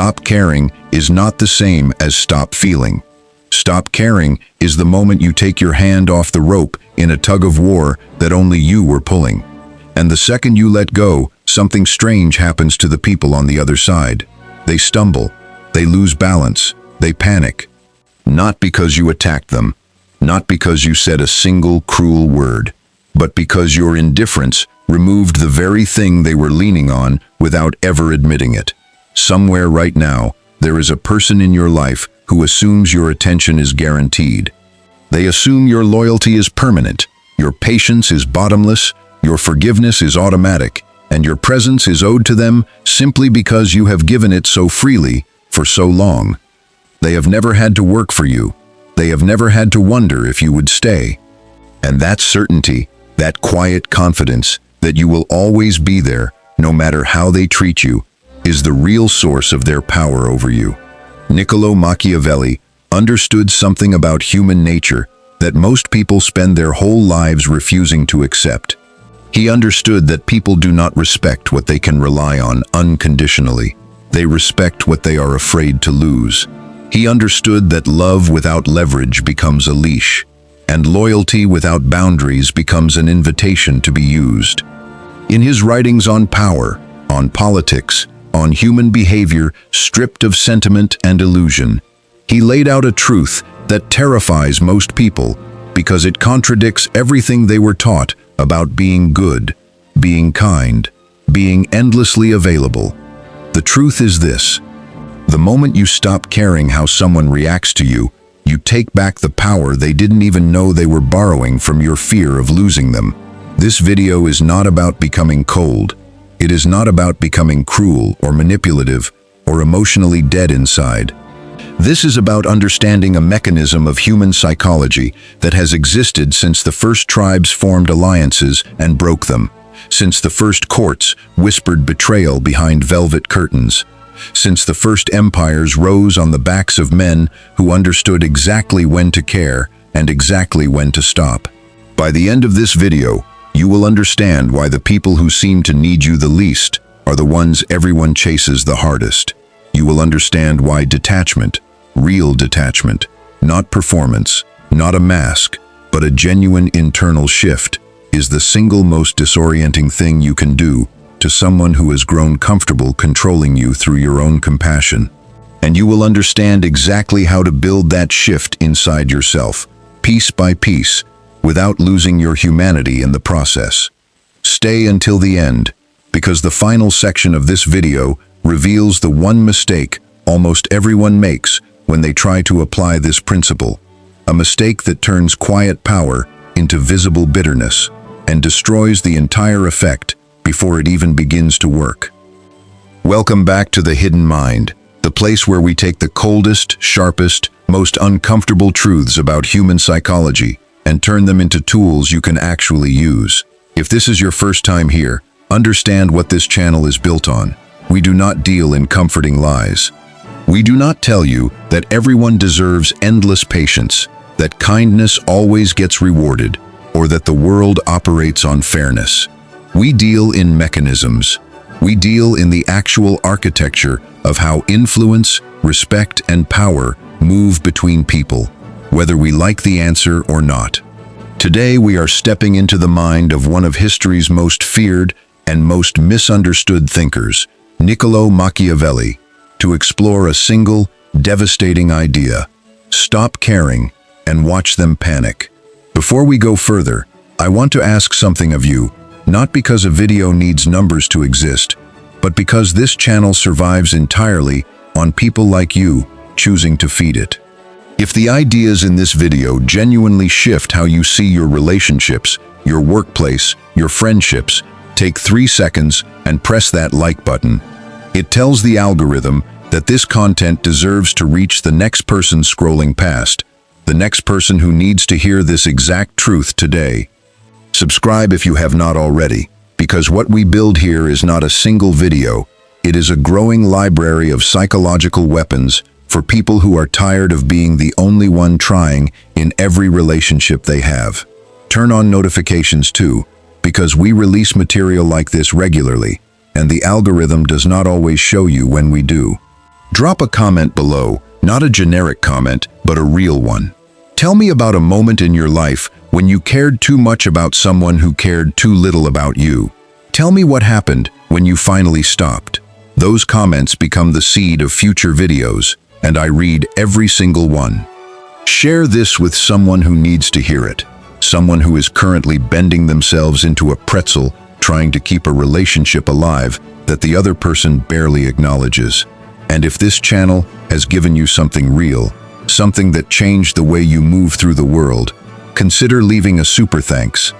Stop caring is not the same as stop feeling. Stop caring is the moment you take your hand off the rope in a tug of war that only you were pulling. And the second you let go, something strange happens to the people on the other side. They stumble, they lose balance, they panic. Not because you attacked them, not because you said a single cruel word, but because your indifference removed the very thing they were leaning on without ever admitting it. Somewhere right now, there is a person in your life who assumes your attention is guaranteed. They assume your loyalty is permanent, your patience is bottomless, your forgiveness is automatic, and your presence is owed to them simply because you have given it so freely for so long. They have never had to work for you. They have never had to wonder if you would stay. And that certainty, that quiet confidence that you will always be there, no matter how they treat you, is the real source of their power over you. Niccolo Machiavelli understood something about human nature that most people spend their whole lives refusing to accept. He understood that people do not respect what they can rely on unconditionally. They respect what they are afraid to lose. He understood that love without leverage becomes a leash, and loyalty without boundaries becomes an invitation to be used. In his writings on power, on politics, on human behavior stripped of sentiment and illusion, he laid out a truth that terrifies most people because it contradicts everything they were taught about being good, being kind, being endlessly available. The truth is this: the moment you stop caring how someone reacts to you, you take back the power they didn't even know they were borrowing from your fear of losing them. This video is not about becoming cold. It is not about becoming cruel or manipulative or emotionally dead inside. This is about understanding a mechanism of human psychology that has existed since the first tribes formed alliances and broke them, since the first courts whispered betrayal behind velvet curtains, since the first empires rose on the backs of men who understood exactly when to care and exactly when to stop. By the end of this video, you will understand why the people who seem to need you the least are the ones everyone chases the hardest. You will understand why detachment, real detachment, not performance, not a mask, but a genuine internal shift, is the single most disorienting thing you can do to someone who has grown comfortable controlling you through your own compassion. And you will understand exactly how to build that shift inside yourself, piece by piece, without losing your humanity in the process. Stay until the end, because the final section of this video reveals the one mistake almost everyone makes when they try to apply this principle, a mistake that turns quiet power into visible bitterness and destroys the entire effect before it even begins to work. Welcome back to The Hidden Mind, the place where we take the coldest, sharpest, most uncomfortable truths about human psychology and turn them into tools you can actually use. If this is your first time here, understand what this channel is built on. We do not deal in comforting lies. We do not tell you that everyone deserves endless patience, that kindness always gets rewarded, or that the world operates on fairness. We deal in mechanisms. We deal in the actual architecture of how influence, respect, and power move between people, whether we like the answer or not. Today we are stepping into the mind of one of history's most feared and most misunderstood thinkers, Niccolo Machiavelli, to explore a single, devastating idea: stop caring and watch them panic. Before we go further, I want to ask something of you, not because a video needs numbers to exist, but because this channel survives entirely on people like you choosing to feed it. If the ideas in this video genuinely shift how you see your relationships, your workplace, your friendships, take 3 seconds and press that like button. It tells the algorithm that this content deserves to reach the next person scrolling past, the next person who needs to hear this exact truth today. Subscribe if you have not already, because what we build here is not a single video. It is a growing library of psychological weapons for people who are tired of being the only one trying in every relationship they have. Turn on notifications too, because we release material like this regularly, and the algorithm does not always show you when we do. Drop a comment below, not a generic comment, but a real one. Tell me about a moment in your life when you cared too much about someone who cared too little about you. Tell me what happened when you finally stopped. Those comments become the seed of future videos, and I read every single one. Share this with someone who needs to hear it. Someone who is currently bending themselves into a pretzel, trying to keep a relationship alive that the other person barely acknowledges. And if this channel has given you something real, something that changed the way you move through the world, consider leaving a super thanks.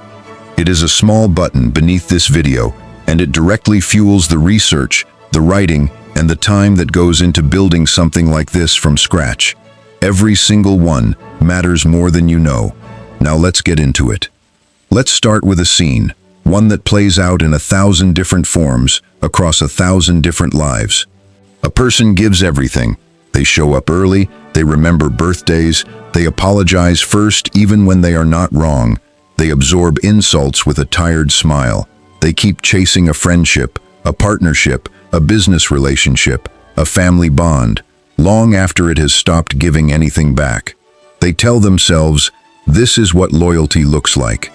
It is a small button beneath this video, and it directly fuels the research, the writing, and the time that goes into building something like this from scratch. Every single one matters more than you know. Now let's get into it. Let's start with a scene, one that plays out in 1,000 different forms across 1,000 different lives. A person gives everything. They show up early, they remember birthdays, they apologize first even when they are not wrong. They absorb insults with a tired smile. They keep chasing a friendship, a partnership, a business relationship, a family bond, long after it has stopped giving anything back. They tell themselves, this is what loyalty looks like.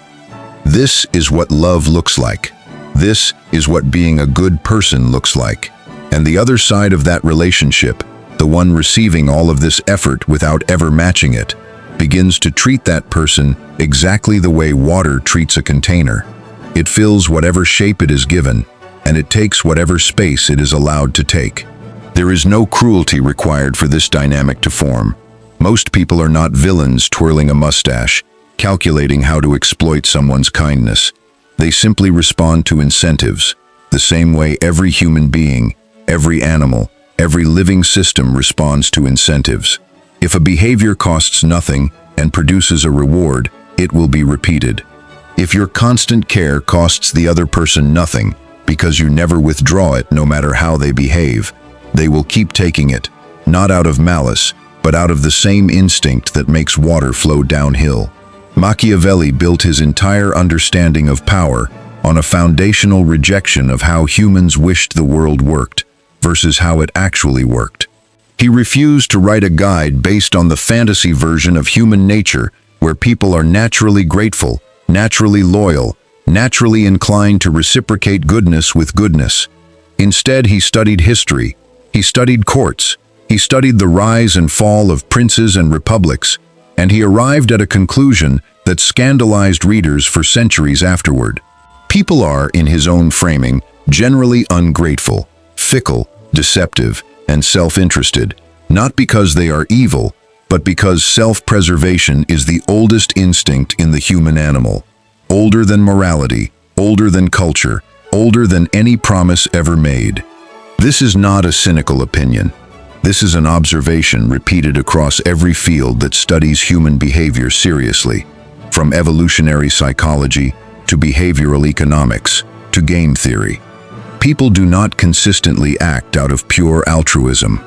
This is what love looks like. This is what being a good person looks like. And the other side of that relationship, the one receiving all of this effort without ever matching it, begins to treat that person exactly the way water treats a container. It fills whatever shape it is given, and it takes whatever space it is allowed to take. There is no cruelty required for this dynamic to form. Most people are not villains twirling a mustache, calculating how to exploit someone's kindness. They simply respond to incentives, the same way every human being, every animal, every living system responds to incentives. If a behavior costs nothing and produces a reward, it will be repeated. If your constant care costs the other person nothing, because you never withdraw it no matter how they behave, they will keep taking it, not out of malice, but out of the same instinct that makes water flow downhill. Machiavelli built his entire understanding of power on a foundational rejection of how humans wished the world worked versus how it actually worked. He refused to write a guide based on the fantasy version of human nature where people are naturally grateful, naturally loyal, naturally inclined to reciprocate goodness with goodness. Instead, he studied history. He studied courts. He studied the rise and fall of princes and republics, and he arrived at a conclusion that scandalized readers for centuries afterward. People are, in his own framing, generally ungrateful, fickle, deceptive, and self-interested, not because they are evil, but because self-preservation is the oldest instinct in the human animal. Older than morality, older than culture, older than any promise ever made. This is not a cynical opinion. This is an observation repeated across every field that studies human behavior seriously, from evolutionary psychology to behavioral economics to game theory. People do not consistently act out of pure altruism.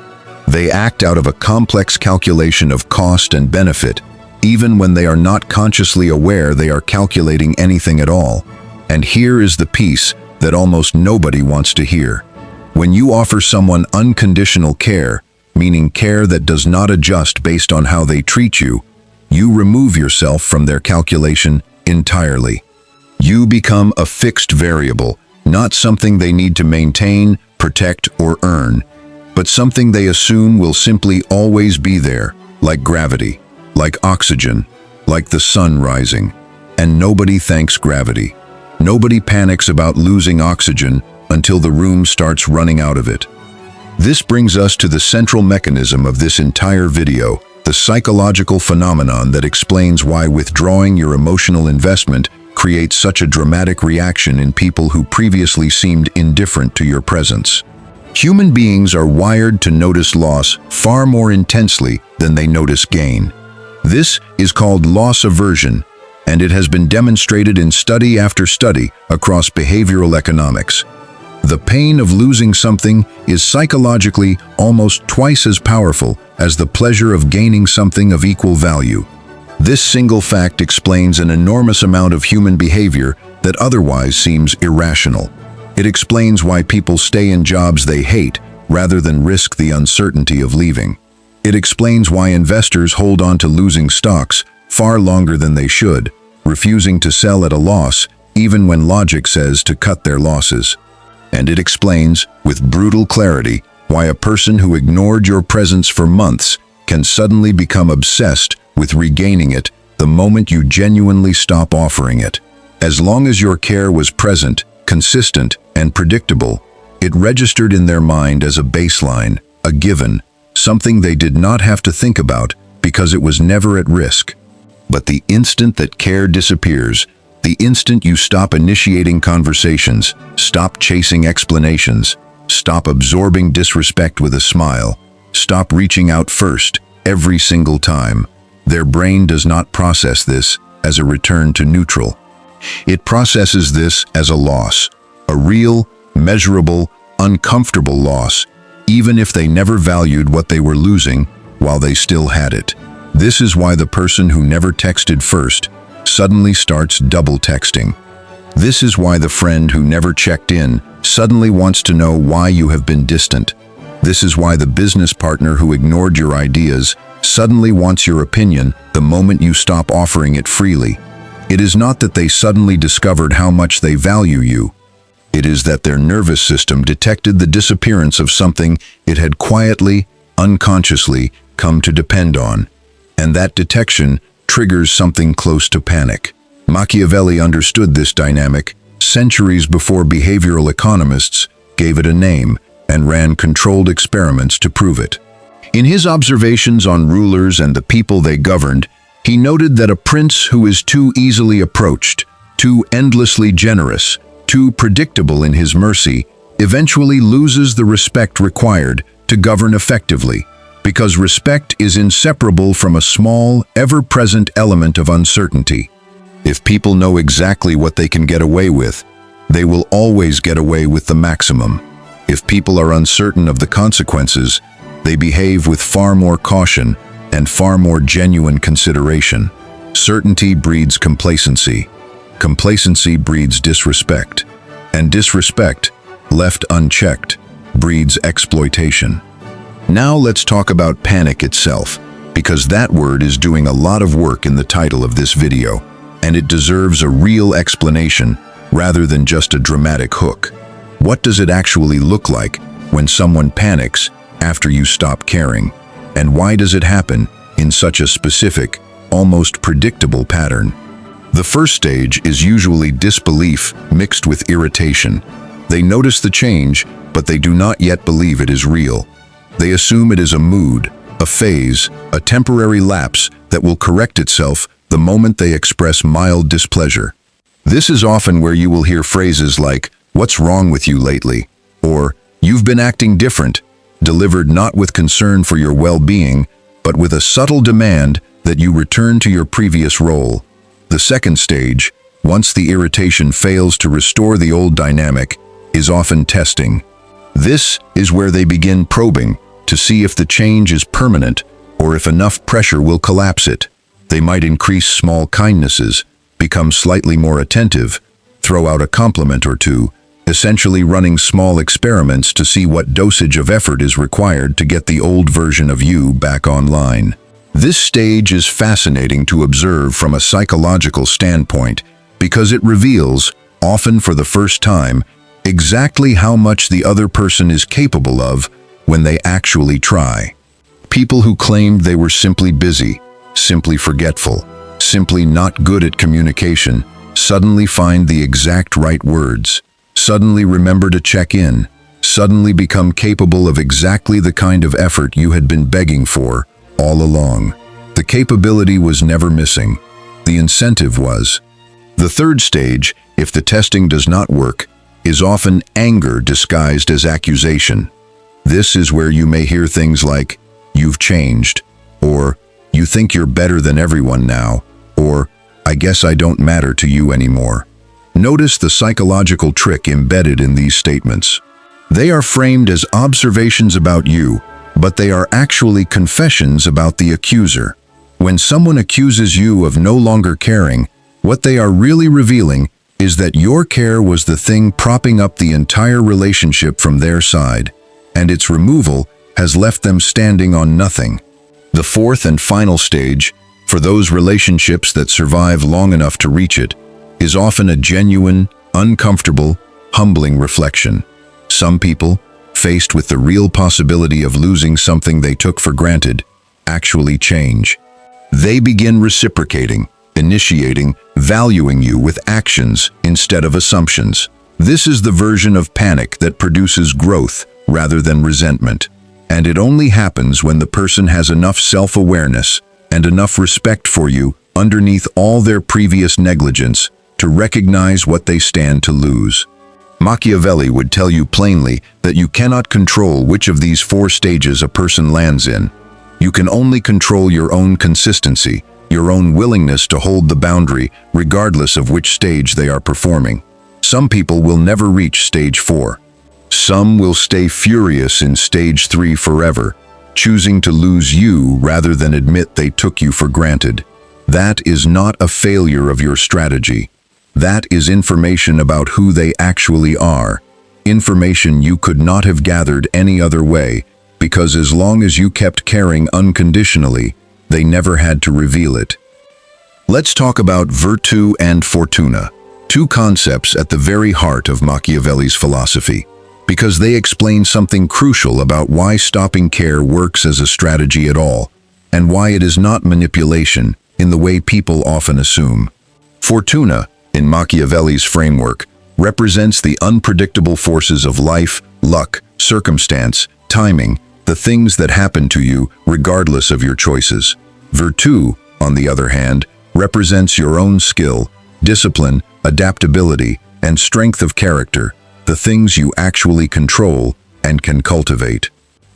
They act out of a complex calculation of cost and benefit, even when they are not consciously aware they are calculating anything at all. And here is the piece that almost nobody wants to hear. When you offer someone unconditional care, meaning care that does not adjust based on how they treat you, you remove yourself from their calculation entirely. You become a fixed variable, not something they need to maintain, protect, or earn, but something they assume will simply always be there, like gravity, like oxygen, like the sun rising. And nobody thanks gravity. Nobody panics about losing oxygen until the room starts running out of it. This brings us to the central mechanism of this entire video, the psychological phenomenon that explains why withdrawing your emotional investment creates such a dramatic reaction in people who previously seemed indifferent to your presence. Human beings are wired to notice loss far more intensely than they notice gain. This is called loss aversion, and it has been demonstrated in study after study across behavioral economics. The pain of losing something is psychologically almost twice as powerful as the pleasure of gaining something of equal value. This single fact explains an enormous amount of human behavior that otherwise seems irrational. It explains why people stay in jobs they hate, rather than risk the uncertainty of leaving. It explains why investors hold on to losing stocks far longer than they should, refusing to sell at a loss even when logic says to cut their losses. And it explains, with brutal clarity, why a person who ignored your presence for months can suddenly become obsessed with regaining it the moment you genuinely stop offering it. As long as your care was present, consistent, and predictable, it registered in their mind as a baseline, a given, something they did not have to think about because it was never at risk. But the instant that care disappears, the instant you stop initiating conversations, stop chasing explanations, stop absorbing disrespect with a smile, stop reaching out first every single time, their brain does not process this as a return to neutral. It processes this as a loss, a real, measurable, uncomfortable loss, even if they never valued what they were losing while they still had it. This is why the person who never texted first suddenly starts double texting. This is why the friend who never checked in suddenly wants to know why you have been distant. This is why the business partner who ignored your ideas suddenly wants your opinion the moment you stop offering it freely. It is not that they suddenly discovered how much they value you. It is that their nervous system detected the disappearance of something it had quietly, unconsciously come to depend on. And that detection triggers something close to panic. Machiavelli understood this dynamic centuries before behavioral economists gave it a name and ran controlled experiments to prove it. In his observations on rulers and the people they governed, he noted that a prince who is too easily approached, too endlessly generous, too predictable in his mercy, eventually loses the respect required to govern effectively, because respect is inseparable from a small, ever-present element of uncertainty. If people know exactly what they can get away with, they will always get away with the maximum. If people are uncertain of the consequences, they behave with far more caution and far more genuine consideration. Certainty breeds complacency. Complacency breeds disrespect. And disrespect, left unchecked, breeds exploitation. Now let's talk about panic itself, because that word is doing a lot of work in the title of this video, and it deserves a real explanation rather than just a dramatic hook. What does it actually look like when someone panics after you stop caring? And why does it happen in such a specific, almost predictable pattern? The first stage is usually disbelief mixed with irritation. They notice the change, but they do not yet believe it is real. They assume it is a mood, a phase, a temporary lapse that will correct itself the moment they express mild displeasure. This is often where you will hear phrases like, "What's wrong with you lately?" or "You've been acting different," delivered not with concern for your well-being, but with a subtle demand that you return to your previous role. The second stage, once the irritation fails to restore the old dynamic, is often testing. This is where they begin probing to see if the change is permanent or if enough pressure will collapse it. They might increase small kindnesses, become slightly more attentive, throw out a compliment or two, essentially running small experiments to see what dosage of effort is required to get the old version of you back online. This stage is fascinating to observe from a psychological standpoint because it reveals, often for the first time, exactly how much the other person is capable of when they actually try. People who claimed they were simply busy, simply forgetful, simply not good at communication, suddenly find the exact right words, suddenly remember to check in, suddenly become capable of exactly the kind of effort you had been begging for all along. The capability was never missing. The incentive was. The third stage, if the testing does not work, is often anger disguised as accusation. This is where you may hear things like, "You've changed," or "You think you're better than everyone now," or "I guess I don't matter to you anymore." Notice the psychological trick embedded in these statements. They are framed as observations about you, but they are actually confessions about the accuser. When someone accuses you of no longer caring, what they are really revealing is that your care was the thing propping up the entire relationship from their side. and its removal has left them standing on nothing. The fourth and final stage, for those relationships that survive long enough to reach it, is often a genuine, uncomfortable, humbling reflection. Some people, faced with the real possibility of losing something they took for granted, actually change. They begin reciprocating, initiating, valuing you with actions instead of assumptions. This is the version of panic that produces growth rather than resentment. And it only happens when the person has enough self-awareness and enough respect for you underneath all their previous negligence to recognize what they stand to lose. Machiavelli would tell you plainly that you cannot control which of these four stages a person lands in. You can only control your own consistency, your own willingness to hold the boundary regardless of which stage they are performing. Some people will never reach stage 4. Some will stay furious in stage 3 forever, choosing to lose you rather than admit they took you for granted. That is not a failure of your strategy. That is information about who they actually are. Information you could not have gathered any other way, because as long as you kept caring unconditionally, they never had to reveal it. Let's talk about virtù and fortuna, two concepts at the very heart of Machiavelli's philosophy, because they explain something crucial about why stopping care works as a strategy at all, and why it is not manipulation in the way people often assume. Fortuna, in Machiavelli's framework, represents the unpredictable forces of life, luck, circumstance, timing, the things that happen to you regardless of your choices. Virtù, on the other hand, represents your own skill, discipline, adaptability, and strength of character, the things you actually control and can cultivate.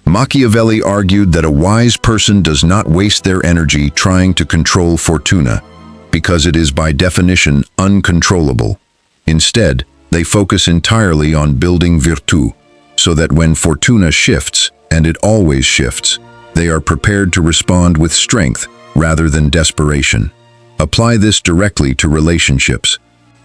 Machiavelli argued that a wise person does not waste their energy trying to control fortuna, because it is by definition uncontrollable. Instead, they focus entirely on building virtù, so that when fortuna shifts, and it always shifts, they are prepared to respond with strength rather than desperation. Apply this directly to relationships.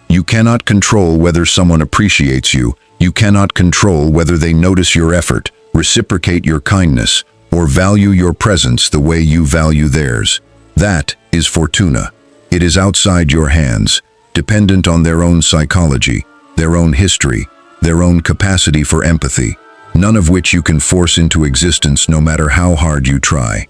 You cannot control whether someone appreciates you. You cannot control whether they notice your effort, reciprocate your kindness, or value your presence the way you value theirs. That is fortuna. It is outside your hands, dependent on their own psychology, their own history, their own capacity for empathy, none of which you can force into existence no matter how hard you try.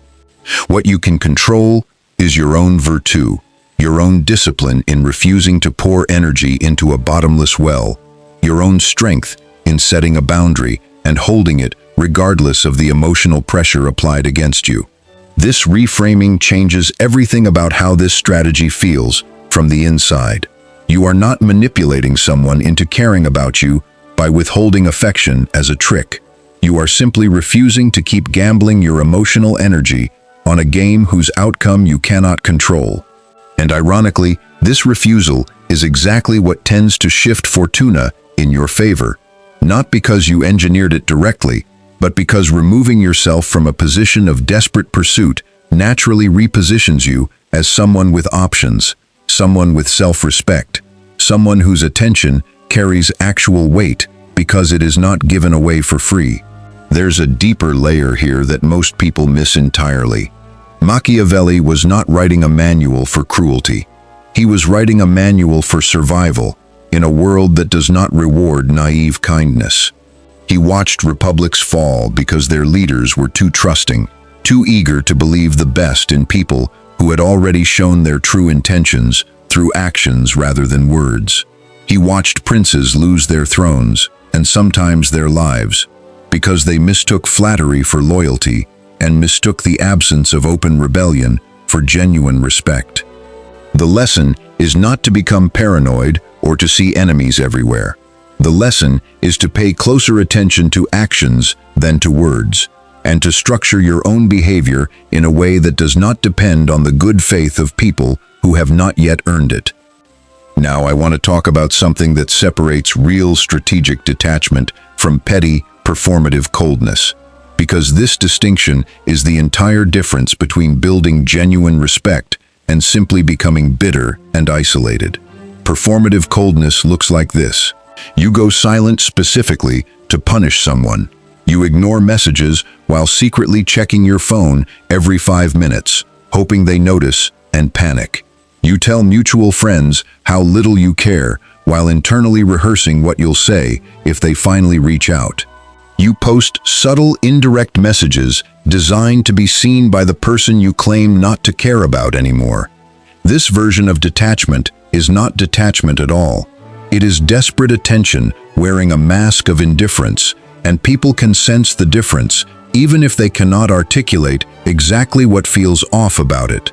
What you can control is your own virtù, your own discipline in refusing to pour energy into a bottomless well, your own strength in setting a boundary and holding it regardless of the emotional pressure applied against you. This reframing changes everything about how this strategy feels from the inside. You are not manipulating someone into caring about you by withholding affection as a trick. You are simply refusing to keep gambling your emotional energy on a game whose outcome you cannot control. And ironically, this refusal is exactly what tends to shift fortuna in your favor, not because you engineered it directly, but because removing yourself from a position of desperate pursuit naturally repositions you as someone with options, someone with self-respect, someone whose attention carries actual weight because it is not given away for free. There's a deeper layer here that most people miss entirely. Machiavelli was not writing a manual for cruelty. He was writing a manual for survival in a world that does not reward naive kindness. He watched republics fall because their leaders were too trusting, too eager to believe the best in people who had already shown their true intentions through actions rather than words. He watched princes lose their thrones, and sometimes their lives, because they mistook flattery for loyalty and mistook the absence of open rebellion for genuine respect. The lesson is not to become paranoid or to see enemies everywhere. The lesson is to pay closer attention to actions than to words, and to structure your own behavior in a way that does not depend on the good faith of people who have not yet earned it. Now I want to talk about something that separates real strategic detachment from petty, performative coldness, because this distinction is the entire difference between building genuine respect and simply becoming bitter and isolated. Performative coldness looks like this. You go silent specifically to punish someone. You ignore messages while secretly checking your phone every 5 minutes, hoping they notice and panic. You tell mutual friends how little you care while internally rehearsing what you'll say if they finally reach out. You post subtle, indirect messages designed to be seen by the person you claim not to care about anymore. This version of detachment is not detachment at all. It is desperate attention wearing a mask of indifference, and people can sense the difference even if they cannot articulate exactly what feels off about it.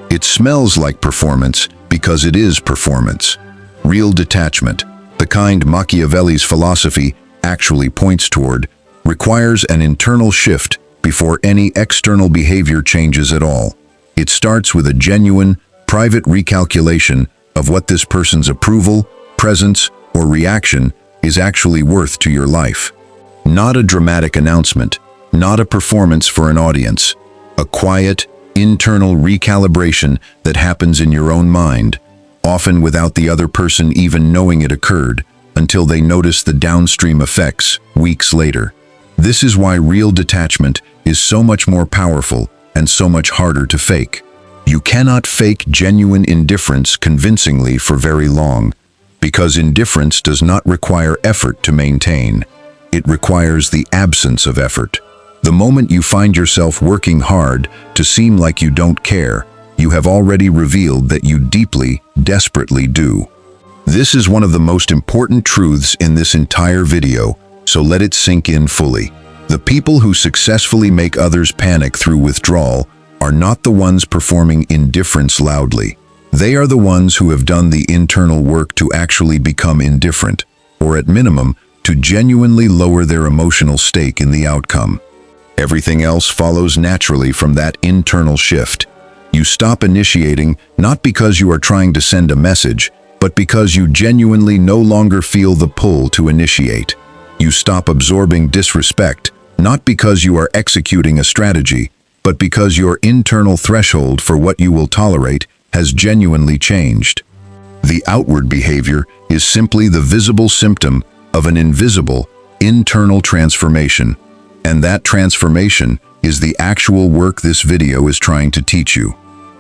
It smells like performance because it is performance. Real detachment, the kind Machiavelli's philosophy actually points toward, requires an internal shift before any external behavior changes at all. It starts with a genuine, private recalculation of what this person's approval, presence, or reaction is actually worth to your life. Not a dramatic announcement, not a performance for an audience, a quiet, internal recalibration that happens in your own mind, often without the other person even knowing it occurred, until they notice the downstream effects weeks later. This is why real detachment is so much more powerful and so much harder to fake. You cannot fake genuine indifference convincingly for very long, because indifference does not require effort to maintain. It requires the absence of effort. The moment you find yourself working hard to seem like you don't care, you have already revealed that you deeply, desperately do. This is one of the most important truths in this entire video, so let it sink in fully. The people who successfully make others panic through withdrawal are not the ones performing indifference loudly. They are the ones who have done the internal work to actually become indifferent, or at minimum, to genuinely lower their emotional stake in the outcome. Everything else follows naturally from that internal shift. You stop initiating not because you are trying to send a message, but because you genuinely no longer feel the pull to initiate. You stop absorbing disrespect, not because you are executing a strategy, but because your internal threshold for what you will tolerate has genuinely changed. The outward behavior is simply the visible symptom of an invisible, internal transformation, and that transformation is the actual work this video is trying to teach you.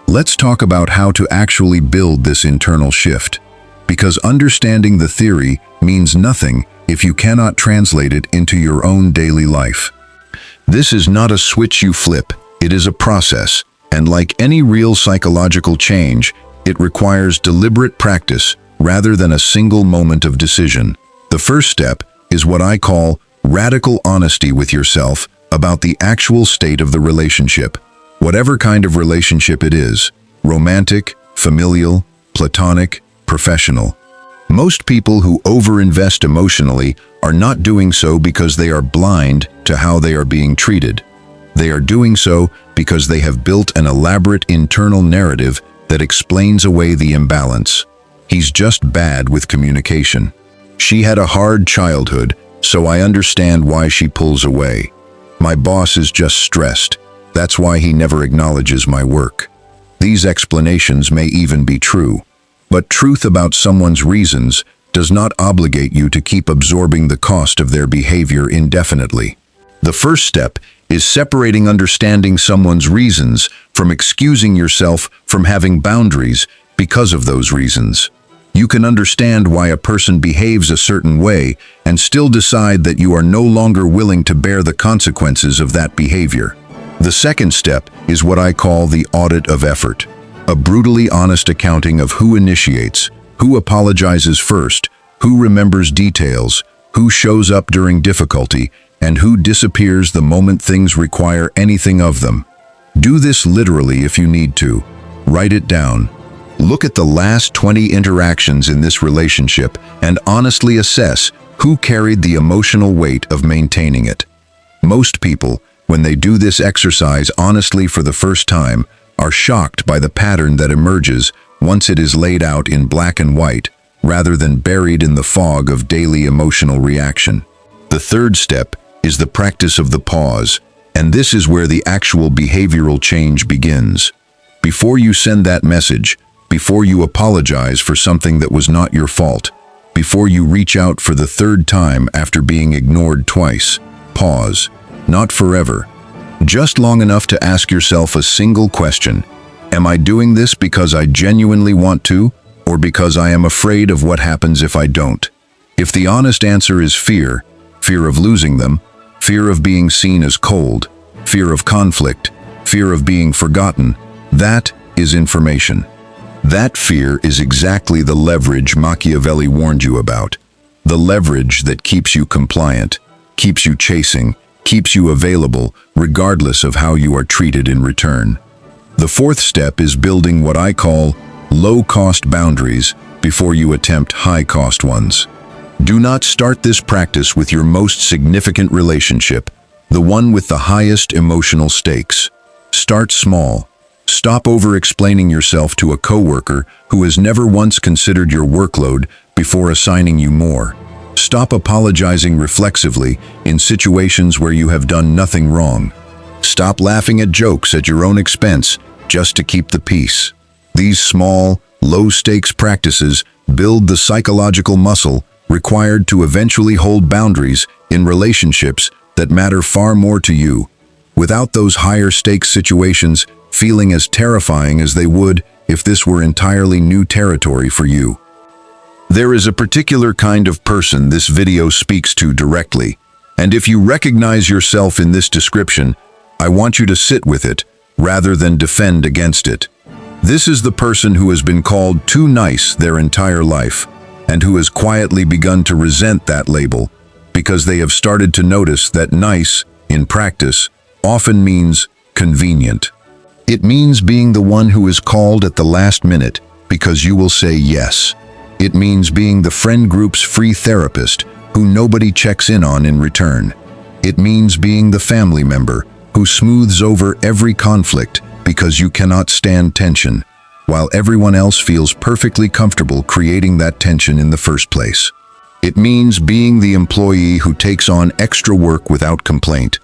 Let's talk about how to actually build this internal shift, because understanding the theory means nothing if you cannot translate it into your own daily life. This is not a switch you flip, it is a process, and like any real psychological change, it requires deliberate practice rather than a single moment of decision. The first step is what I call radical honesty with yourself about the actual state of the relationship. Whatever kind of relationship it is, romantic, familial, platonic, professional. Most people who overinvest emotionally are not doing so because they are blind to how they are being treated. They are doing so because they have built an elaborate internal narrative that explains away the imbalance. He's just bad with communication. She had a hard childhood, so I understand why she pulls away. My boss is just stressed. That's why he never acknowledges my work. These explanations may even be true. But truth about someone's reasons does not obligate you to keep absorbing the cost of their behavior indefinitely. The first step is separating understanding someone's reasons from excusing yourself from having boundaries because of those reasons. You can understand why a person behaves a certain way and still decide that you are no longer willing to bear the consequences of that behavior. The second step is what I call the audit of effort. A brutally honest accounting of who initiates, who apologizes first, who remembers details, who shows up during difficulty, and who disappears the moment things require anything of them. Do this literally if you need to. Write it down. Look at the last 20 interactions in this relationship and honestly assess who carried the emotional weight of maintaining it. Most people, when they do this exercise honestly for the first time, are shocked by the pattern that emerges once it is laid out in black and white, rather than buried in the fog of daily emotional reaction. The third step is the practice of the pause, and this is where the actual behavioral change begins. Before you send that message, before you apologize for something that was not your fault, before you reach out for the third time after being ignored twice, pause, not forever. Just long enough to ask yourself a single question. Am I doing this because I genuinely want to, or because I am afraid of what happens if I don't? If the honest answer is fear, fear of losing them, fear of being seen as cold, fear of conflict, fear of being forgotten, that is information. That fear is exactly the leverage Machiavelli warned you about. The leverage that keeps you compliant, keeps you chasing, keeps you available, regardless of how you are treated in return. The fourth step is building what I call low-cost boundaries before you attempt high-cost ones. Do not start this practice with your most significant relationship, the one with the highest emotional stakes. Start small. Stop over-explaining yourself to a coworker who has never once considered your workload before assigning you more. Stop apologizing reflexively in situations where you have done nothing wrong. Stop laughing at jokes at your own expense just to keep the peace. These small, low-stakes practices build the psychological muscle required to eventually hold boundaries in relationships that matter far more to you, without those higher-stakes situations feeling as terrifying as they would if this were entirely new territory for you. There is a particular kind of person this video speaks to directly, and if you recognize yourself in this description, I want you to sit with it rather than defend against it. This is the person who has been called too nice their entire life, and who has quietly begun to resent that label because they have started to notice that nice, in practice, often means convenient. It means being the one who is called at the last minute because you will say yes. It means being the friend group's free therapist who nobody checks in on in return. It means being the family member who smooths over every conflict because you cannot stand tension, while everyone else feels perfectly comfortable creating that tension in the first place. It means being the employee who takes on extra work without complaint,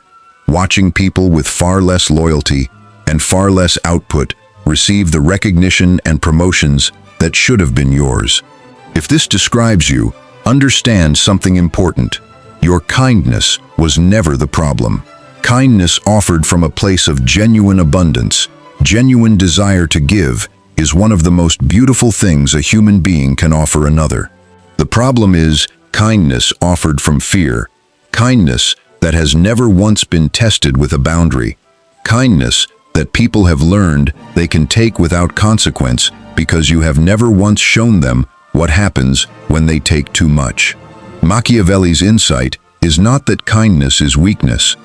watching people with far less loyalty and far less output receive the recognition and promotions that should have been yours. If this describes you, understand something important. Your kindness was never the problem. Kindness offered from a place of genuine abundance, genuine desire to give, is one of the most beautiful things a human being can offer another. The problem is kindness offered from fear, kindness that has never once been tested with a boundary, kindness that people have learned they can take without consequence because you have never once shown them what happens when they take too much. Machiavelli's insight is not that kindness is weakness.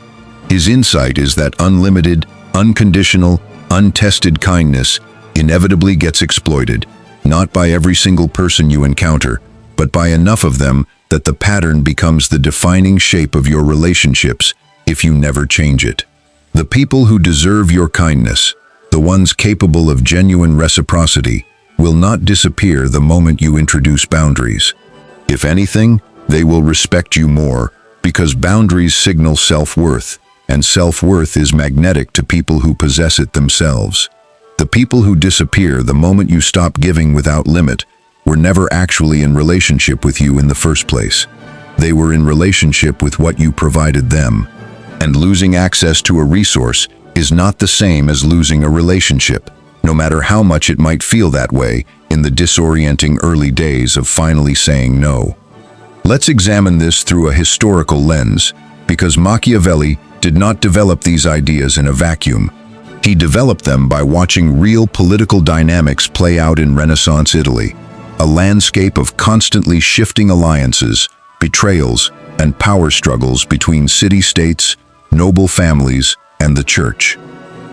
His insight is that unlimited, unconditional, untested kindness inevitably gets exploited, not by every single person you encounter, but by enough of them that the pattern becomes the defining shape of your relationships if you never change it. The people who deserve your kindness, the ones capable of genuine reciprocity, will not disappear the moment you introduce boundaries. If anything, they will respect you more, because boundaries signal self-worth, and self-worth is magnetic to people who possess it themselves. The people who disappear the moment you stop giving without limit were never actually in relationship with you in the first place. They were in relationship with what you provided them. And losing access to a resource is not the same as losing a relationship, no matter how much it might feel that way in the disorienting early days of finally saying no. Let's examine this through a historical lens, because Machiavelli did not develop these ideas in a vacuum. He developed them by watching real political dynamics play out in Renaissance Italy, a landscape of constantly shifting alliances, betrayals, and power struggles between city-states, noble families, and the church.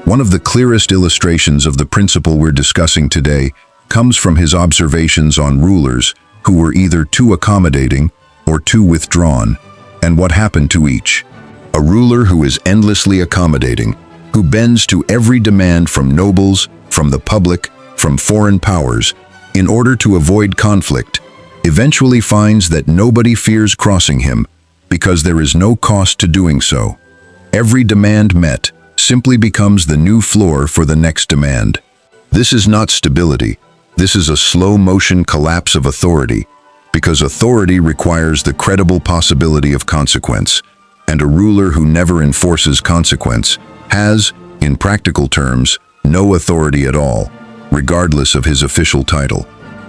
One of the clearest illustrations of the principle we're discussing today comes from his observations on rulers who were either too accommodating or too withdrawn, and what happened to each. A ruler who is endlessly accommodating, who bends to every demand from nobles, from the public, from foreign powers, in order to avoid conflict, eventually finds that nobody fears crossing him because there is no cost to doing so. Every demand met simply becomes the new floor for the next demand. This is not stability. This is a slow-motion collapse of authority, because authority requires the credible possibility of consequence. And a ruler who never enforces consequence has, in practical terms, no authority at all, regardless of his official title.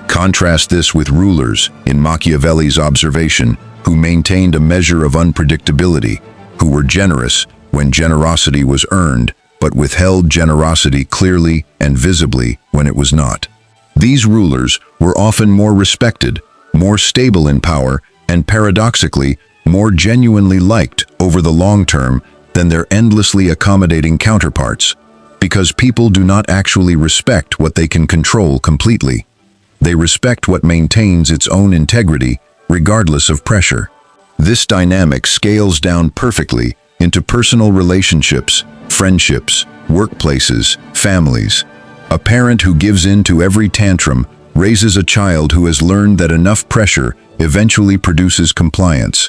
Contrast this with rulers, in Machiavelli's observation, who maintained a measure of unpredictability, who were generous when generosity was earned, but withheld generosity clearly and visibly when it was not. These rulers were often more respected, more stable in power, and paradoxically, more genuinely liked over the long term than their endlessly accommodating counterparts, because people do not actually respect what they can control completely. They respect what maintains its own integrity, regardless of pressure. This dynamic scales down perfectly into personal relationships, friendships, workplaces, families. A parent who gives in to every tantrum raises a child who has learned that enough pressure eventually produces compliance,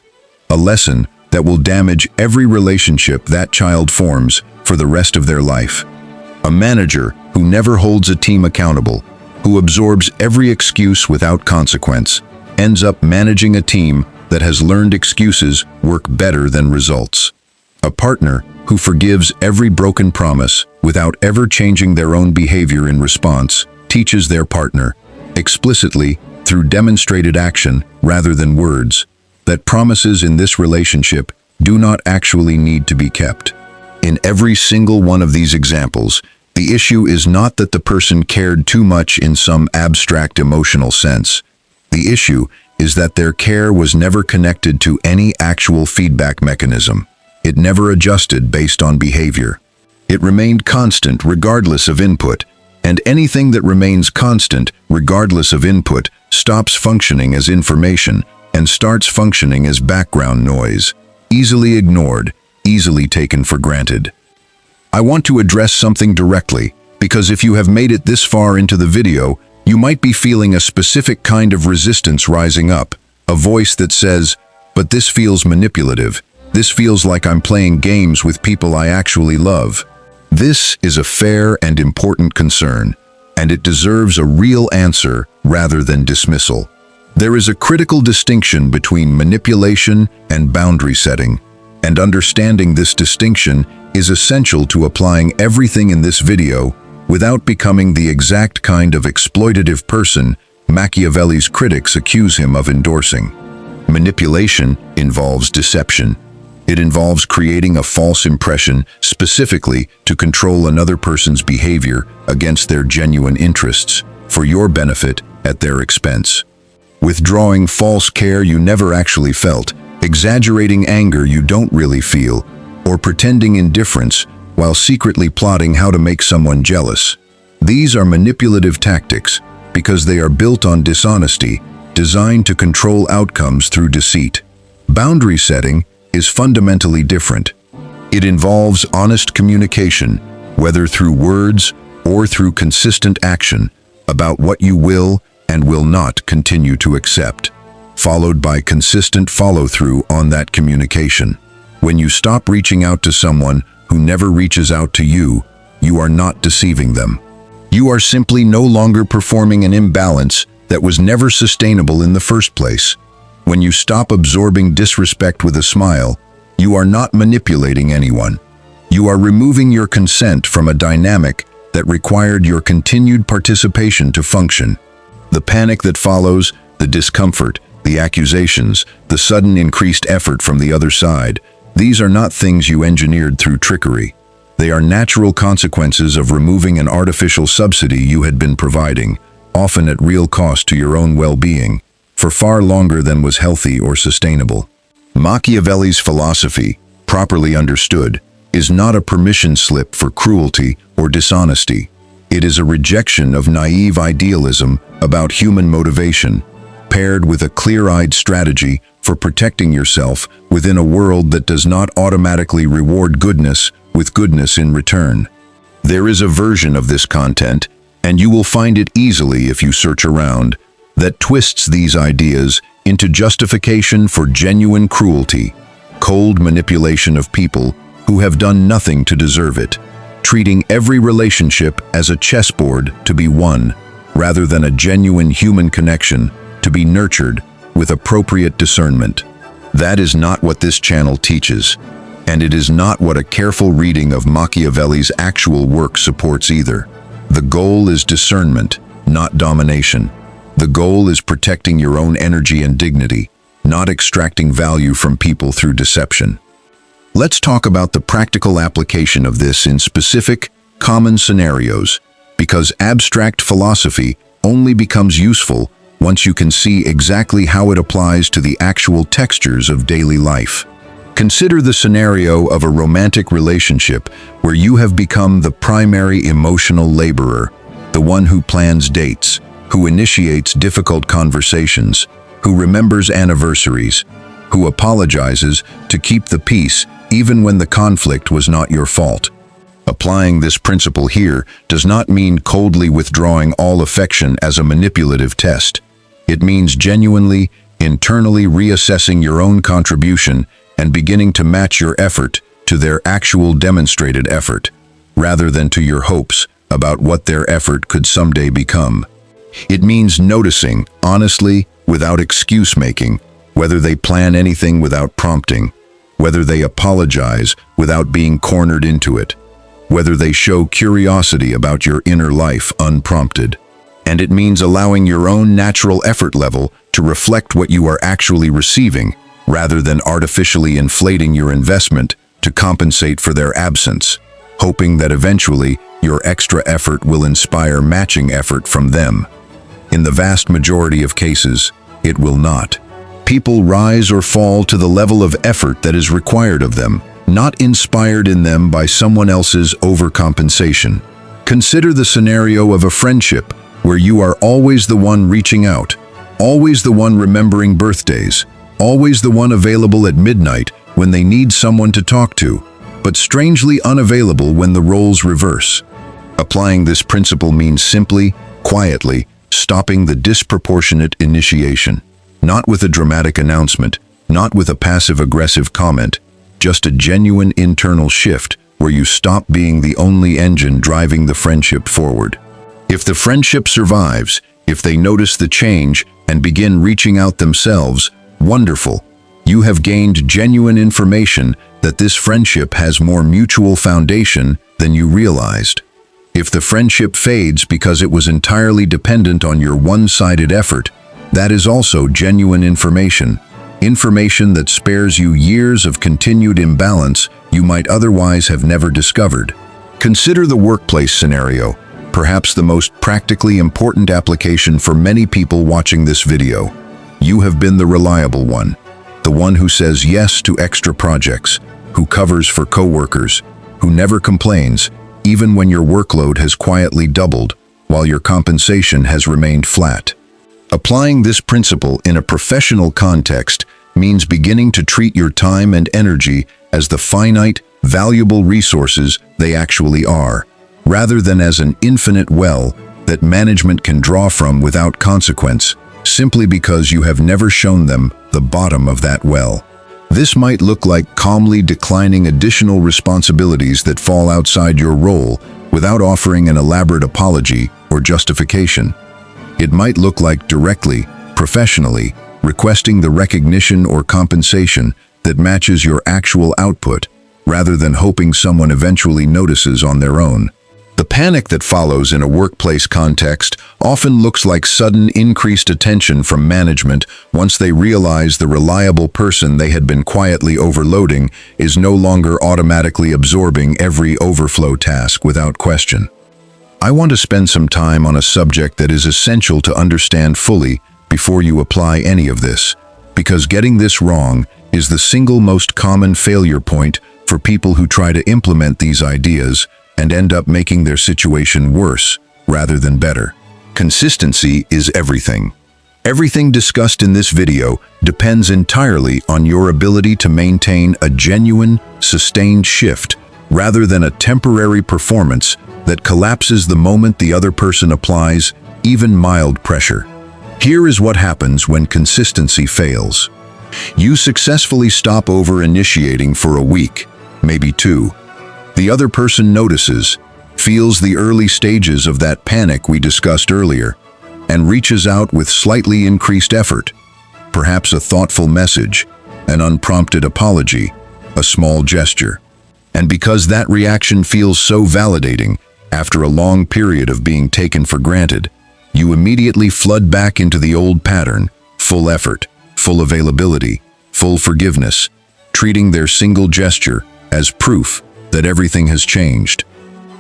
a lesson that will damage every relationship that child forms for the rest of their life. A manager who never holds a team accountable, who absorbs every excuse without consequence, ends up managing a team that has learned excuses work better than results. A partner who forgives every broken promise without ever changing their own behavior in response teaches their partner, explicitly through demonstrated action rather than words, that promises in this relationship do not actually need to be kept. In every single one of these examples, the issue is not that the person cared too much in some abstract emotional sense. The issue is that their care was never connected to any actual feedback mechanism. It never adjusted based on behavior. It remained constant regardless of input, and anything that remains constant regardless of input stops functioning as information and starts functioning as background noise, easily ignored, easily taken for granted. I want to address something directly, because if you have made it this far into the video, you might be feeling a specific kind of resistance rising up, a voice that says, "But this feels manipulative. This feels like I'm playing games with people I actually love." This is a fair and important concern, and it deserves a real answer rather than dismissal. There is a critical distinction between manipulation and boundary setting, and understanding this distinction is essential to applying everything in this video without becoming the exact kind of exploitative person Machiavelli's critics accuse him of endorsing. Manipulation involves deception. It involves creating a false impression specifically to control another person's behavior against their genuine interests, for your benefit at their expense. Withdrawing false care you never actually felt, exaggerating anger you don't really feel, or pretending indifference while secretly plotting how to make someone jealous. These are manipulative tactics because they are built on dishonesty, designed to control outcomes through deceit. Boundary setting is fundamentally different. It involves honest communication, whether through words or through consistent action, about what you will and will not continue to accept, followed by consistent follow-through on that communication. When you stop reaching out to someone who never reaches out to you, you are not deceiving them. You are simply no longer performing an imbalance that was never sustainable in the first place. When you stop absorbing disrespect with a smile, you are not manipulating anyone. You are removing your consent from a dynamic that required your continued participation to function. The panic that follows, the discomfort, the accusations, the sudden increased effort from the other side, these are not things you engineered through trickery. They are natural consequences of removing an artificial subsidy you had been providing, often at real cost to your own well-being, for far longer than was healthy or sustainable. Machiavelli's philosophy, properly understood, is not a permission slip for cruelty or dishonesty. It is a rejection of naive idealism about human motivation, paired with a clear-eyed strategy for protecting yourself within a world that does not automatically reward goodness with goodness in return. There is a version of this content, and you will find it easily if you search around, that twists these ideas into justification for genuine cruelty, cold manipulation of people who have done nothing to deserve it, treating every relationship as a chessboard to be won, rather than a genuine human connection to be nurtured with appropriate discernment. That is not what this channel teaches, and it is not what a careful reading of Machiavelli's actual work supports either. The goal is discernment, not domination. The goal is protecting your own energy and dignity, not extracting value from people through deception. Let's talk about the practical application of this in specific, common scenarios, because abstract philosophy only becomes useful once you can see exactly how it applies to the actual textures of daily life. Consider the scenario of a romantic relationship where you have become the primary emotional laborer, the one who plans dates, who initiates difficult conversations, who remembers anniversaries, who apologizes to keep the peace even when the conflict was not your fault. Applying this principle here does not mean coldly withdrawing all affection as a manipulative test. It means genuinely, internally reassessing your own contribution and beginning to match your effort to their actual demonstrated effort, rather than to your hopes about what their effort could someday become. It means noticing, honestly, without excuse-making, whether they plan anything without prompting, whether they apologize without being cornered into it, whether they show curiosity about your inner life unprompted. And it means allowing your own natural effort level to reflect what you are actually receiving, rather than artificially inflating your investment to compensate for their absence, hoping that eventually your extra effort will inspire matching effort from them. In the vast majority of cases, it will not. People rise or fall to the level of effort that is required of them, not inspired in them by someone else's overcompensation. Consider the scenario of a friendship where you are always the one reaching out, always the one remembering birthdays, always the one available at midnight when they need someone to talk to, but strangely unavailable when the roles reverse. Applying this principle means simply, quietly, stopping the disproportionate initiation. Not with a dramatic announcement, not with a passive-aggressive comment, just a genuine internal shift where you stop being the only engine driving the friendship forward. If the friendship survives, if they notice the change and begin reaching out themselves, wonderful. You have gained genuine information that this friendship has more mutual foundation than you realized. If the friendship fades because it was entirely dependent on your one-sided effort, that is also genuine information, information that spares you years of continued imbalance you might otherwise have never discovered. Consider the workplace scenario, perhaps the most practically important application for many people watching this video. You have been the reliable one, the one who says yes to extra projects, who covers for coworkers, who never complains, even when your workload has quietly doubled, while your compensation has remained flat. Applying this principle in a professional context means beginning to treat your time and energy as the finite, valuable resources they actually are, rather than as an infinite well that management can draw from without consequence, simply because you have never shown them the bottom of that well. This might look like calmly declining additional responsibilities that fall outside your role without offering an elaborate apology or justification. It might look like directly, professionally, requesting the recognition or compensation that matches your actual output, rather than hoping someone eventually notices on their own. The panic that follows in a workplace context often looks like sudden increased attention from management once they realize the reliable person they had been quietly overloading is no longer automatically absorbing every overflow task without question. I want to spend some time on a subject that is essential to understand fully before you apply any of this, because getting this wrong is the single most common failure point for people who try to implement these ideas and end up making their situation worse rather than better. Consistency is everything. Everything discussed in this video depends entirely on your ability to maintain a genuine, sustained shift rather than a temporary performance that collapses the moment the other person applies even mild pressure. Here is what happens when consistency fails. You successfully stop over-initiating for a week, maybe 2. The other person notices, feels the early stages of that panic we discussed earlier, and reaches out with slightly increased effort, perhaps a thoughtful message, an unprompted apology, a small gesture. And because that reaction feels so validating, after a long period of being taken for granted, you immediately flood back into the old pattern, full effort, full availability, full forgiveness, treating their single gesture as proof that everything has changed.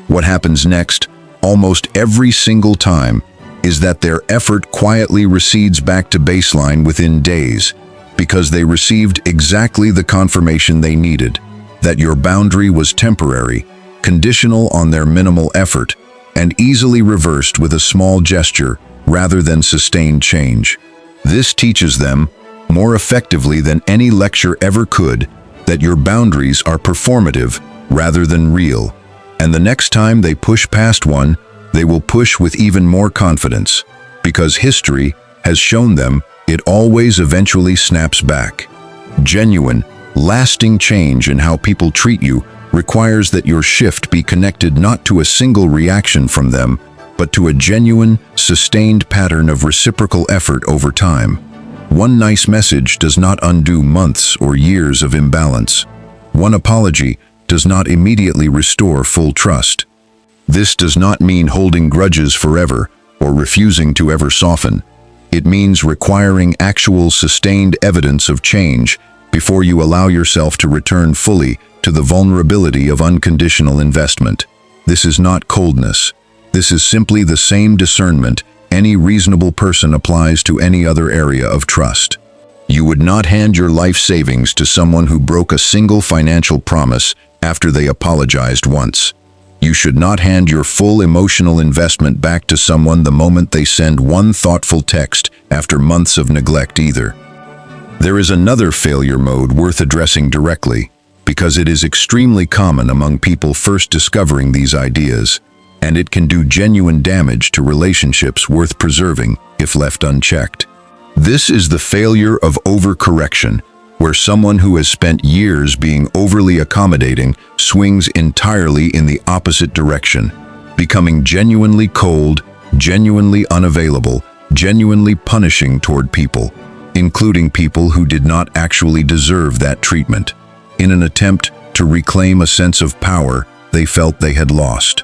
What happens next, almost every single time, is that their effort quietly recedes back to baseline within days, because they received exactly the confirmation they needed, that your boundary was temporary, conditional on their minimal effort, and easily reversed with a small gesture rather than sustained change. This teaches them, more effectively than any lecture ever could, that your boundaries are performative rather than real. And the next time they push past one, they will push with even more confidence, because history has shown them it always eventually snaps back. Genuine, lasting change in how people treat you requires that your shift be connected not to a single reaction from them, but to a genuine, sustained pattern of reciprocal effort over time. One nice message does not undo months or years of imbalance. One apology does not immediately restore full trust. This does not mean holding grudges forever or refusing to ever soften. It means requiring actual sustained evidence of change before you allow yourself to return fully to the vulnerability of unconditional investment. This is not coldness. This is simply the same discernment any reasonable person applies to any other area of trust. You would not hand your life savings to someone who broke a single financial promise after they apologized once. You should not hand your full emotional investment back to someone the moment they send one thoughtful text after months of neglect either. There is another failure mode worth addressing directly, because it is extremely common among people first discovering these ideas, and it can do genuine damage to relationships worth preserving if left unchecked. This is the failure of overcorrection, where someone who has spent years being overly accommodating swings entirely in the opposite direction, becoming genuinely cold, genuinely unavailable, genuinely punishing toward people, including people who did not actually deserve that treatment, in an attempt to reclaim a sense of power they felt they had lost.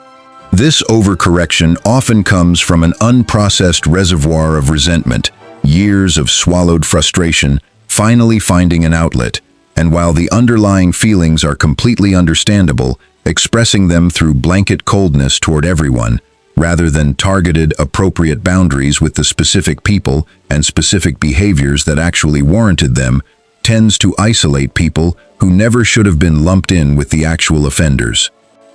This overcorrection often comes from an unprocessed reservoir of resentment, years of swallowed frustration, finally finding an outlet, and while the underlying feelings are completely understandable, expressing them through blanket coldness toward everyone, rather than targeted, appropriate boundaries with the specific people and specific behaviors that actually warranted them, tends to isolate people who never should have been lumped in with the actual offenders.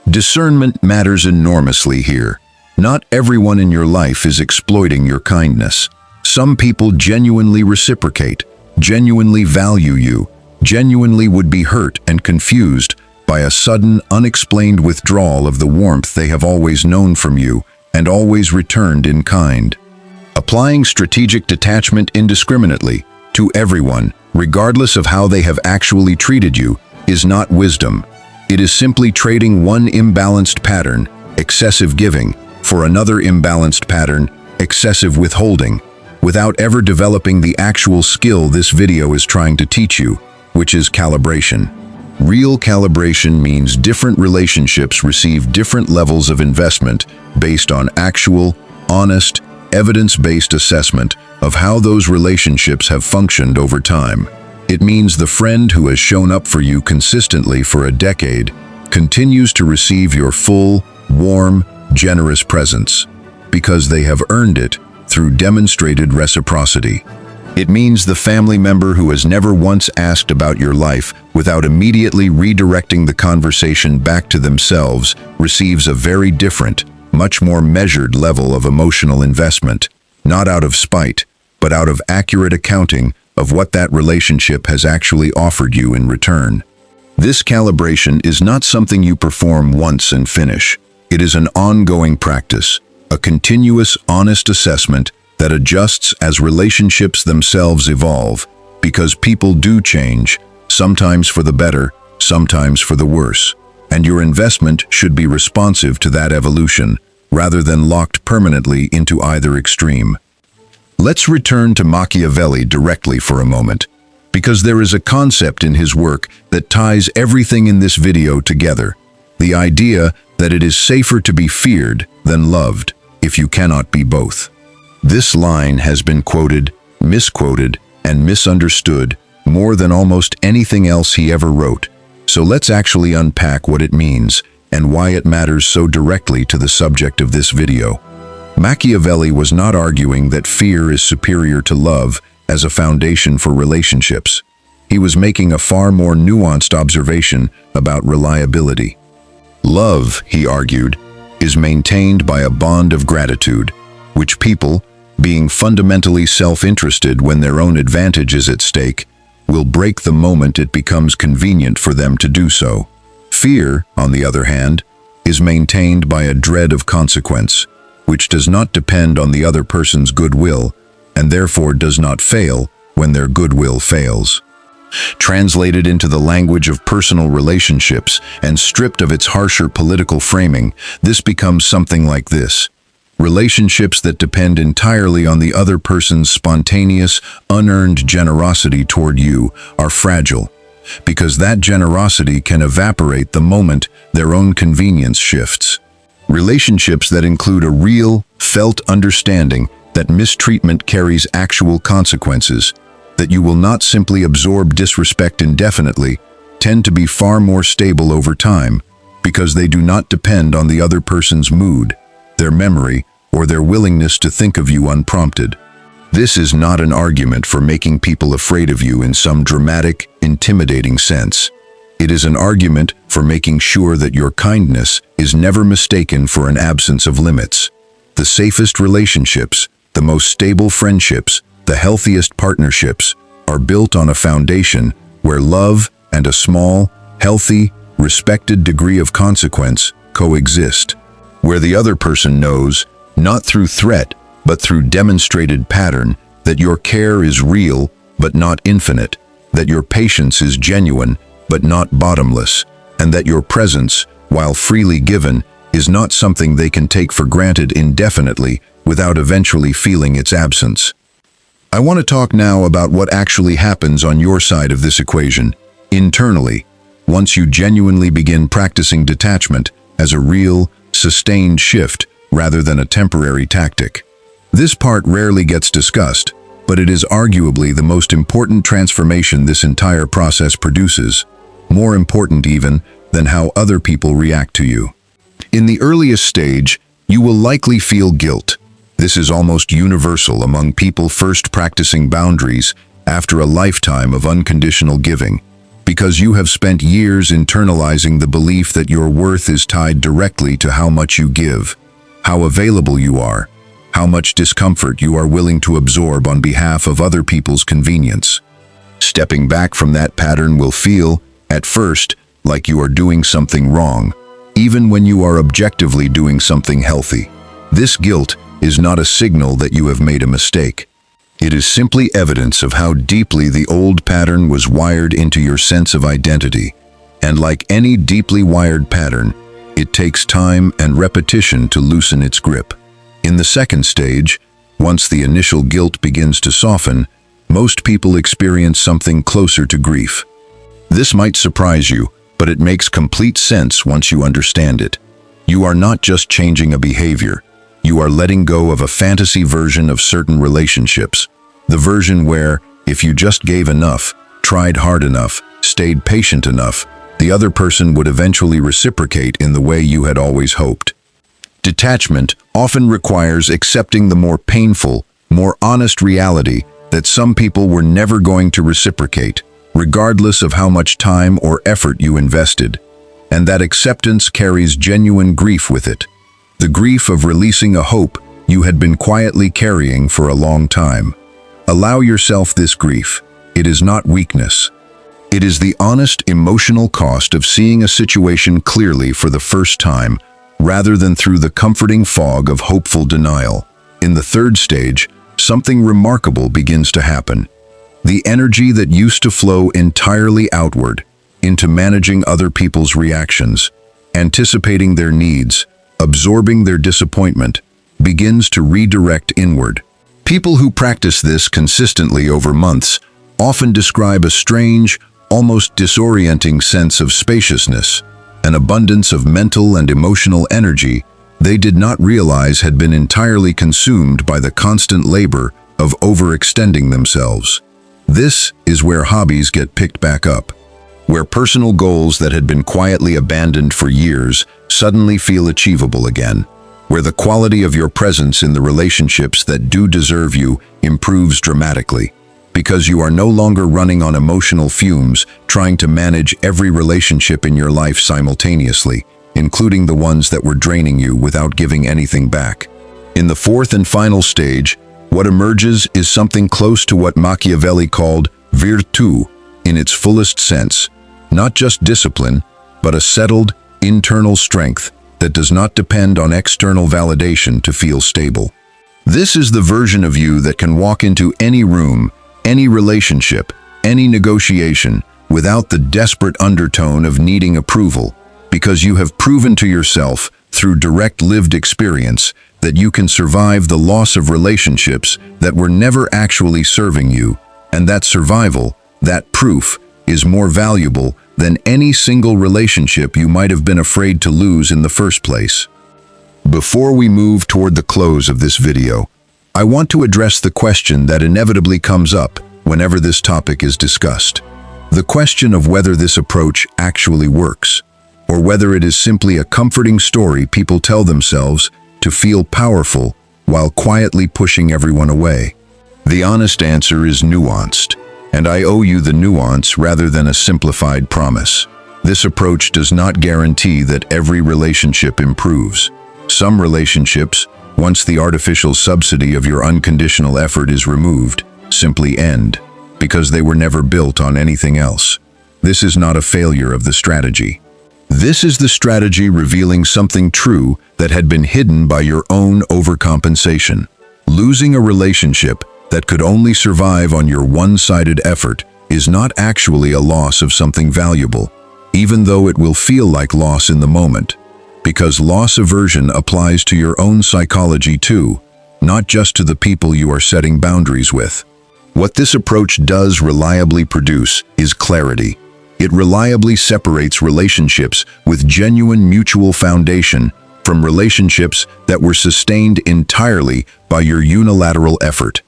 Discernment matters enormously here. Not everyone in your life is exploiting your kindness. Some people genuinely reciprocate, genuinely value you, genuinely would be hurt and confused by a sudden, unexplained withdrawal of the warmth they have always known from you and always returned in kind. Applying strategic detachment indiscriminately to everyone, regardless of how they have actually treated you, is not wisdom. It is simply trading one imbalanced pattern, excessive giving, for another imbalanced pattern, excessive withholding, without ever developing the actual skill this video is trying to teach you, which is calibration. Real calibration means different relationships receive different levels of investment based on actual, honest, evidence-based assessment of how those relationships have functioned over time. It means the friend who has shown up for you consistently for a decade continues to receive your full, warm, generous presence, because they have earned it through demonstrated reciprocity. It means the family member who has never once asked about your life without immediately redirecting the conversation back to themselves receives a very different, much more measured level of emotional investment, not out of spite, but out of accurate accounting of what that relationship has actually offered you in return. This calibration is not something you perform once and finish. It is an ongoing practice, a continuous, honest assessment that adjusts as relationships themselves evolve, because people do change, sometimes for the better, sometimes for the worse, and your investment should be responsive to that evolution, rather than locked permanently into either extreme. Let's return to Machiavelli directly for a moment, because there is a concept in his work that ties everything in this video together. The idea that it is safer to be feared than loved if you cannot be both. This line has been quoted, misquoted, and misunderstood more than almost anything else he ever wrote. So let's actually unpack what it means and why it matters so directly to the subject of this video. Machiavelli was not arguing that fear is superior to love as a foundation for relationships. He was making a far more nuanced observation about reliability. Love, he argued, is maintained by a bond of gratitude, which people, being fundamentally self-interested when their own advantage is at stake, will break the moment it becomes convenient for them to do so. Fear, on the other hand, is maintained by a dread of consequence, which does not depend on the other person's goodwill, and therefore does not fail when their goodwill fails. Translated into the language of personal relationships and stripped of its harsher political framing, this becomes something like this. Relationships that depend entirely on the other person's spontaneous, unearned generosity toward you are fragile, because that generosity can evaporate the moment their own convenience shifts. Relationships that include a real, felt understanding that mistreatment carries actual consequences, that you will not simply absorb disrespect indefinitely, tend to be far more stable over time, because they do not depend on the other person's mood, their memory, or their willingness to think of you unprompted. This is not an argument for making people afraid of you in some dramatic, intimidating sense. It is an argument for making sure that your kindness is never mistaken for an absence of limits. The safest relationships, the most stable friendships, the healthiest partnerships are built on a foundation where love and a small, healthy, respected degree of consequence coexist, where the other person knows, not through threat, but through demonstrated pattern, that your care is real but not infinite, that your patience is genuine but not bottomless, and that your presence, while freely given, is not something they can take for granted indefinitely without eventually feeling its absence. I want to talk now about what actually happens on your side of this equation, internally, once you genuinely begin practicing detachment as a real, sustained shift rather than a temporary tactic. This part rarely gets discussed, but it is arguably the most important transformation this entire process produces, more important even than how other people react to you. In the earliest stage, you will likely feel guilt. This is almost universal among people first practicing boundaries after a lifetime of unconditional giving, because you have spent years internalizing the belief that your worth is tied directly to how much you give, how available you are, how much discomfort you are willing to absorb on behalf of other people's convenience. Stepping back from that pattern will feel, at first, like you are doing something wrong, even when you are objectively doing something healthy. This guilt is not a signal that you have made a mistake. It is simply evidence of how deeply the old pattern was wired into your sense of identity. And like any deeply wired pattern, it takes time and repetition to loosen its grip. In the second stage, once the initial guilt begins to soften, most people experience something closer to grief. This might surprise you, but it makes complete sense once you understand it. You are not just changing a behavior. You are letting go of a fantasy version of certain relationships. The version where, if you just gave enough, tried hard enough, stayed patient enough, the other person would eventually reciprocate in the way you had always hoped. Detachment often requires accepting the more painful, more honest reality that some people were never going to reciprocate, regardless of how much time or effort you invested. And that acceptance carries genuine grief with it. The grief of releasing a hope you had been quietly carrying for a long time. Allow yourself this grief. It is not weakness. It is the honest emotional cost of seeing a situation clearly for the first time, rather than through the comforting fog of hopeful denial. In the third stage, something remarkable begins to happen. The energy that used to flow entirely outward, into managing other people's reactions, anticipating their needs, absorbing their disappointment, begins to redirect inward. People who practice this consistently over months often describe a strange, almost disorienting sense of spaciousness, an abundance of mental and emotional energy they did not realize had been entirely consumed by the constant labor of overextending themselves. This is where hobbies get picked back up, where personal goals that had been quietly abandoned for years suddenly feel achievable again, where the quality of your presence in the relationships that do deserve you improves dramatically, because you are no longer running on emotional fumes trying to manage every relationship in your life simultaneously, including the ones that were draining you without giving anything back. In the fourth and final stage, what emerges is something close to what Machiavelli called virtù in its fullest sense, not just discipline, but a settled, internal strength that does not depend on external validation to feel stable. This is the version of you that can walk into any room, any relationship, any negotiation, without the desperate undertone of needing approval, because you have proven to yourself, through direct lived experience, that you can survive the loss of relationships that were never actually serving you, and that survival, that proof, is more valuable than any single relationship you might have been afraid to lose in the first place. Before we move toward the close of this video, I want to address the question that inevitably comes up whenever this topic is discussed. The question of whether this approach actually works, or whether it is simply a comforting story people tell themselves to feel powerful while quietly pushing everyone away. The honest answer is nuanced, and I owe you the nuance rather than a simplified promise. This approach does not guarantee that every relationship improves. Some relationships, once the artificial subsidy of your unconditional effort is removed, simply end, because they were never built on anything else. This is not a failure of the strategy. This is the strategy revealing something true that had been hidden by your own overcompensation. Losing a relationship that could only survive on your one-sided effort is not actually a loss of something valuable, even though it will feel like loss in the moment, because loss aversion applies to your own psychology too, not just to the people you are setting boundaries with. What this approach does reliably produce is clarity. It reliably separates relationships with genuine mutual foundation from relationships that were sustained entirely by your unilateral effort.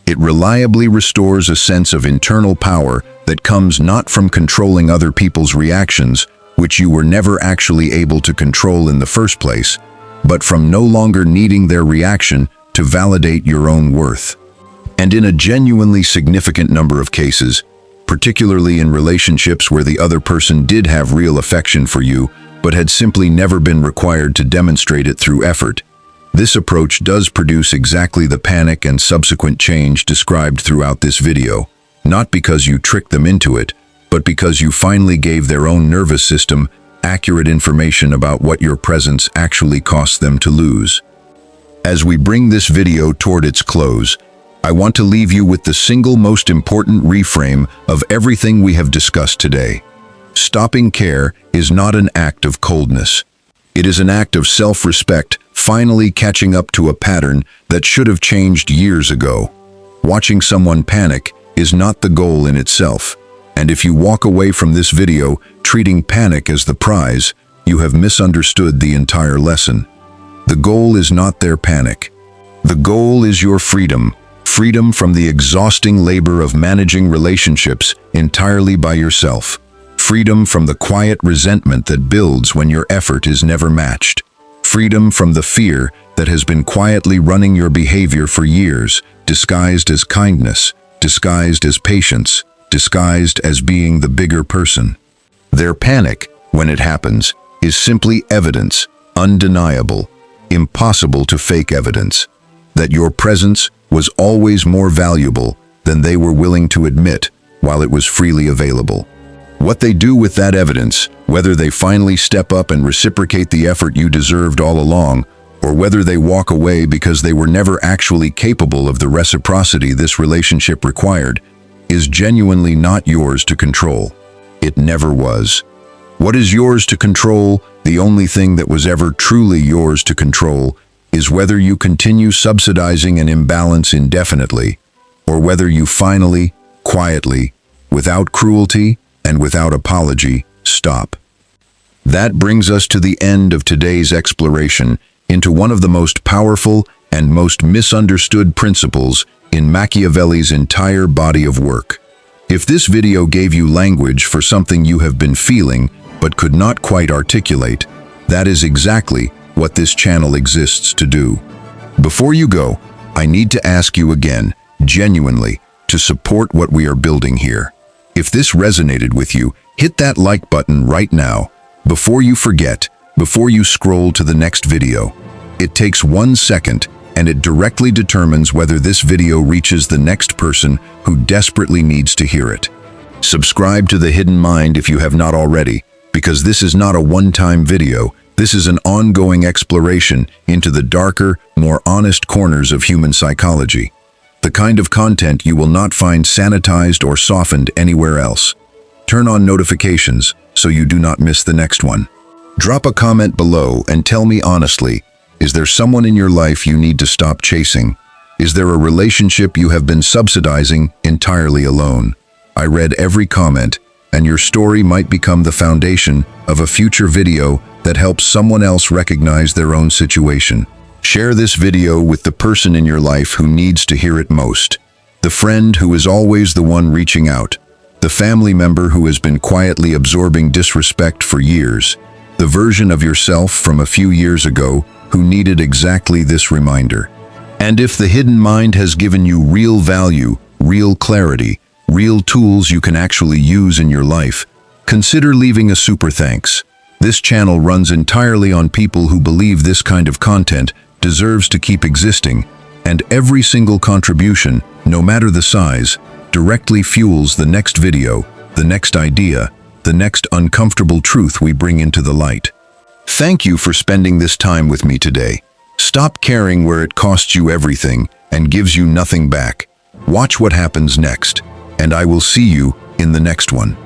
It reliably restores a sense of internal power that comes not from controlling other people's reactions, which you were never actually able to control in the first place, but from no longer needing their reaction to validate your own worth. And in a genuinely significant number of cases, particularly in relationships where the other person did have real affection for you, but had simply never been required to demonstrate it through effort, this approach does produce exactly the panic and subsequent change described throughout this video, not because you tricked them into it, but because you finally gave their own nervous system accurate information about what your presence actually cost them to lose. As we bring this video toward its close, I want to leave you with the single most important reframe of everything we have discussed today. Stopping care is not an act of coldness. It is an act of self-respect, finally catching up to a pattern that should have changed years ago. Watching someone panic is not the goal in itself, and if you walk away from this video treating panic as the prize, you have misunderstood the entire lesson. The goal is not their panic. The goal is your freedom. Freedom from the exhausting labor of managing relationships entirely by yourself. Freedom from the quiet resentment that builds when your effort is never matched. Freedom from the fear that has been quietly running your behavior for years, disguised as kindness, disguised as patience, disguised as being the bigger person. Their panic, when it happens, is simply evidence, undeniable, impossible to fake evidence, that your presence was always more valuable than they were willing to admit while it was freely available. What they do with that evidence, whether they finally step up and reciprocate the effort you deserved all along, or whether they walk away because they were never actually capable of the reciprocity this relationship required, is genuinely not yours to control. It never was. What is yours to control, the only thing that was ever truly yours to control, is whether you continue subsidizing an imbalance indefinitely, or whether you finally, quietly, without cruelty, and without apology, stop. That brings us to the end of today's exploration into one of the most powerful and most misunderstood principles in Machiavelli's entire body of work. If this video gave you language for something you have been feeling but could not quite articulate, that is exactly what this channel exists to do. Before you go, I need to ask you again, genuinely, to support what we are building here. If this resonated with you, hit that like button right now, before you forget, before you scroll to the next video. It takes 1 second, and it directly determines whether this video reaches the next person who desperately needs to hear it. Subscribe to The Hidden Mind if you have not already, because this is not a one-time video. This is an ongoing exploration into the darker, more honest corners of human psychology. The kind of content you will not find sanitized or softened anywhere else. Turn on notifications so you do not miss the next one. Drop a comment below and tell me honestly, is there someone in your life you need to stop chasing? Is there a relationship you have been subsidizing entirely alone? I read every comment, and your story might become the foundation of a future video that helps someone else recognize their own situation. Share this video with the person in your life who needs to hear it most. The friend who is always the one reaching out. The family member who has been quietly absorbing disrespect for years. The version of yourself from a few years ago who needed exactly this reminder. And if the Hidden Mind has given you real value, real clarity, real tools you can actually use in your life, consider leaving a super thanks. This channel runs entirely on people who believe this kind of content deserves to keep existing, and every single contribution, no matter the size, directly fuels the next video, the next idea, the next uncomfortable truth we bring into the light. Thank you for spending this time with me today. Stop caring where it costs you everything and gives you nothing back. Watch what happens next, and I will see you in the next one.